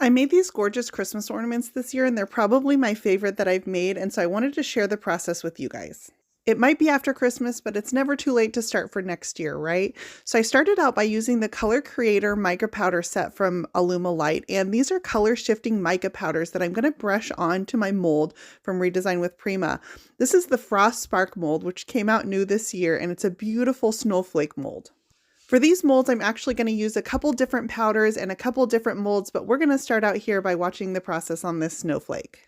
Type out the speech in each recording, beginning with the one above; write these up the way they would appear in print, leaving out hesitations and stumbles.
I made these gorgeous Christmas ornaments this year, and they're probably my favorite that I've made, and so I wanted to share the process with you guys. It might be after Christmas, but it's never too late to start for next year, right? So I started out by using the Color Creator mica powder set from Alumilite, and these are color shifting mica powders that I'm going to brush onto my mold from Redesign with Prima. This is the Frost Spark mold, which came out new this year, and it's a beautiful snowflake mold. For these molds, I'm actually going to use a couple different powders and a couple different molds, but we're going to start out here by watching the process on this snowflake.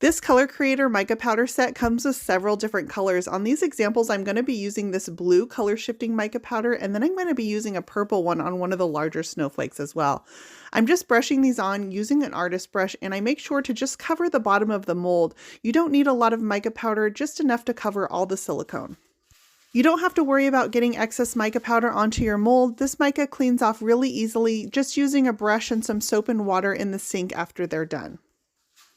This Color Creator mica powder set comes with several different colors. On these examples, I'm going to be using this blue color shifting mica powder, and then I'm going to be using a purple one on one of the larger snowflakes as well. I'm just brushing these on using an artist brush, and I make sure to just cover the bottom of the mold. You don't need a lot of mica powder, just enough to cover all the silicone. You don't have to worry about getting excess mica powder onto your mold. This mica cleans off really easily just using a brush and some soap and water in the sink after they're done.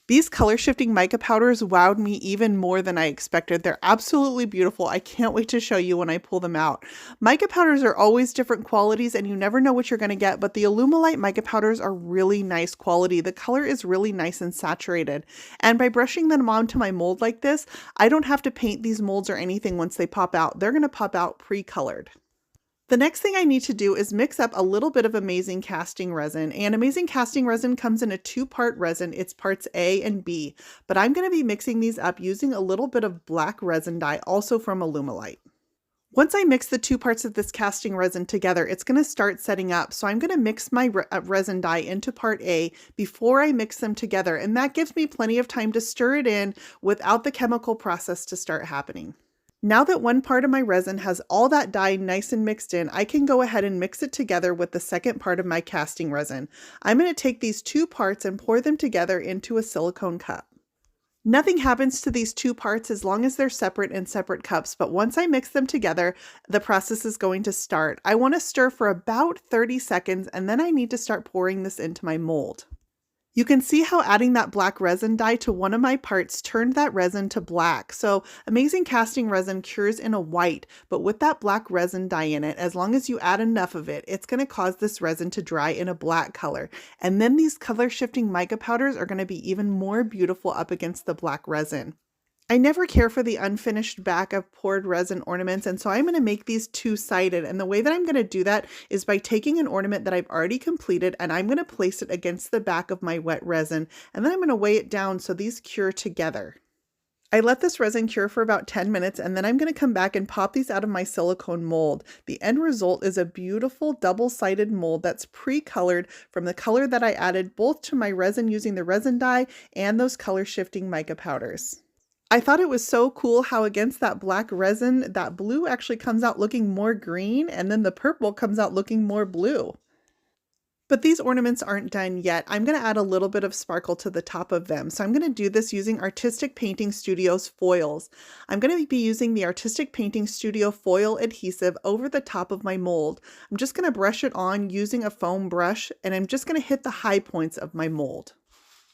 These color shifting mica powders wowed me even more than I expected. They're absolutely beautiful. I can't wait to show you when I pull them out. Mica powders are always different qualities and you never know what you're going to get, but the Alumilite mica powders are really nice quality. The color is really nice and saturated. And by brushing them onto my mold like this, I don't have to paint these molds or anything once they pop out. They're going to pop out pre-colored. The next thing I need to do is mix up a little bit of Amazing Casting Resin, and Amazing Casting Resin comes in a two-part resin. It's parts A and B, but I'm going to be mixing these up using a little bit of black resin dye, also from Alumilite. Once I mix the two parts of this casting resin together, it's going to start setting up. So I'm going to mix my resin dye into part A before I mix them together, and that gives me plenty of time to stir it in without the chemical process to start happening. Now that one part of my resin has all that dye nice and mixed in, I can go ahead and mix it together with the second part of my casting resin. I'm going to take these two parts and pour them together into a silicone cup. Nothing happens to these two parts as long as they're separate in separate cups, but once I mix them together, the process is going to start. I want to stir for about 30 seconds, and then I need to start pouring this into my mold. You can see how adding that black resin dye to one of my parts turned that resin to black. So Amazing Casting Resin cures in a white, but with that black resin dye in it, as long as you add enough of it, it's going to cause this resin to dry in a black color. And then these color shifting mica powders are going to be even more beautiful up against the black resin. I never care for the unfinished back of poured resin ornaments, and so I'm going to make these two-sided, and the way that I'm going to do that is by taking an ornament that I've already completed and I'm going to place it against the back of my wet resin, and then I'm going to weigh it down so these cure together. I let this resin cure for about 10 minutes, and then I'm going to come back and pop these out of my silicone mold. The end result is a beautiful double-sided mold that's pre-colored from the color that I added both to my resin using the resin dye and those color shifting mica powders. I thought it was so cool how against that black resin, that blue actually comes out looking more green, and then the purple comes out looking more blue. But these ornaments aren't done yet. I'm going to add a little bit of sparkle to the top of them. So I'm going to do this using Artistic Painting Studio's foils. I'm going to be using the Artistic Painting Studio foil adhesive over the top of my mold. I'm just going to brush it on using a foam brush, and I'm just going to hit the high points of my mold.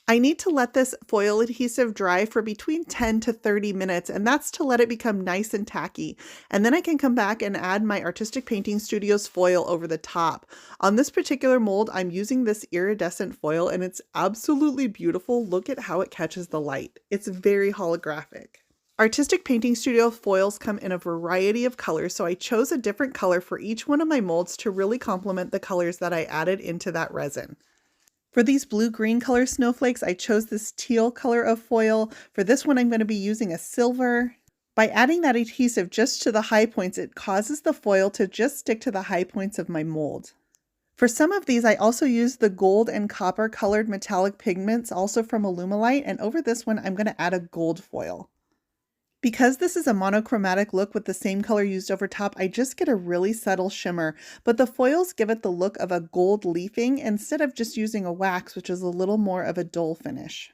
I need to let this foil adhesive dry for between 10 to 30 minutes, and that's to let it become nice and tacky. And then I can come back and add my Artistic Painting Studio's foil over the top. On this particular mold, I'm using this iridescent foil, and it's absolutely beautiful. Look at how it catches the light. It's very holographic. Artistic Painting Studio foils come in a variety of colors, so I chose a different color for each one of my molds to really complement the colors that I added into that resin. For these blue-green color snowflakes, I chose this teal color of foil. For this one, I'm going to be using a silver. By adding that adhesive just to the high points, it causes the foil to just stick to the high points of my mold. For some of these, I also used the gold and copper colored metallic pigments, also from Alumilite, and over this one, I'm going to add a gold foil. Because this is a monochromatic look with the same color used over top, I just get a really subtle shimmer, but the foils give it the look of a gold leafing instead of just using a wax, which is a little more of a dull finish.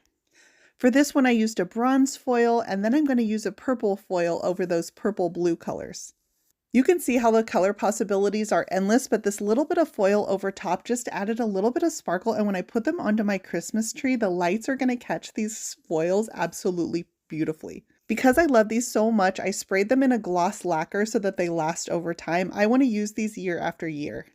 For this one, I used a bronze foil, and then I'm going to use a purple foil over those purple-blue colors. You can see how the color possibilities are endless, but this little bit of foil over top just added a little bit of sparkle, and when I put them onto my Christmas tree, the lights are going to catch these foils absolutely beautifully. Because I love these so much, I sprayed them in a gloss lacquer so that they last over time. I want to use these year after year.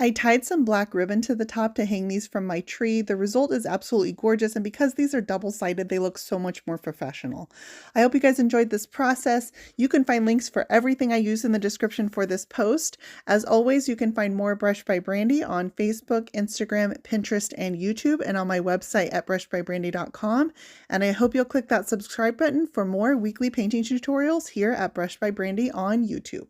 I tied some black ribbon to the top to hang these from my tree. The result is absolutely gorgeous, and because these are double-sided, they look so much more professional. I hope you guys enjoyed this process. You can find links for everything I use in the description for this post. As always, you can find more Brush by Brandy on Facebook, Instagram, Pinterest, and YouTube, and on my website at brushbybrandy.com. And I hope you'll click that subscribe button for more weekly painting tutorials here at Brush by Brandy on YouTube.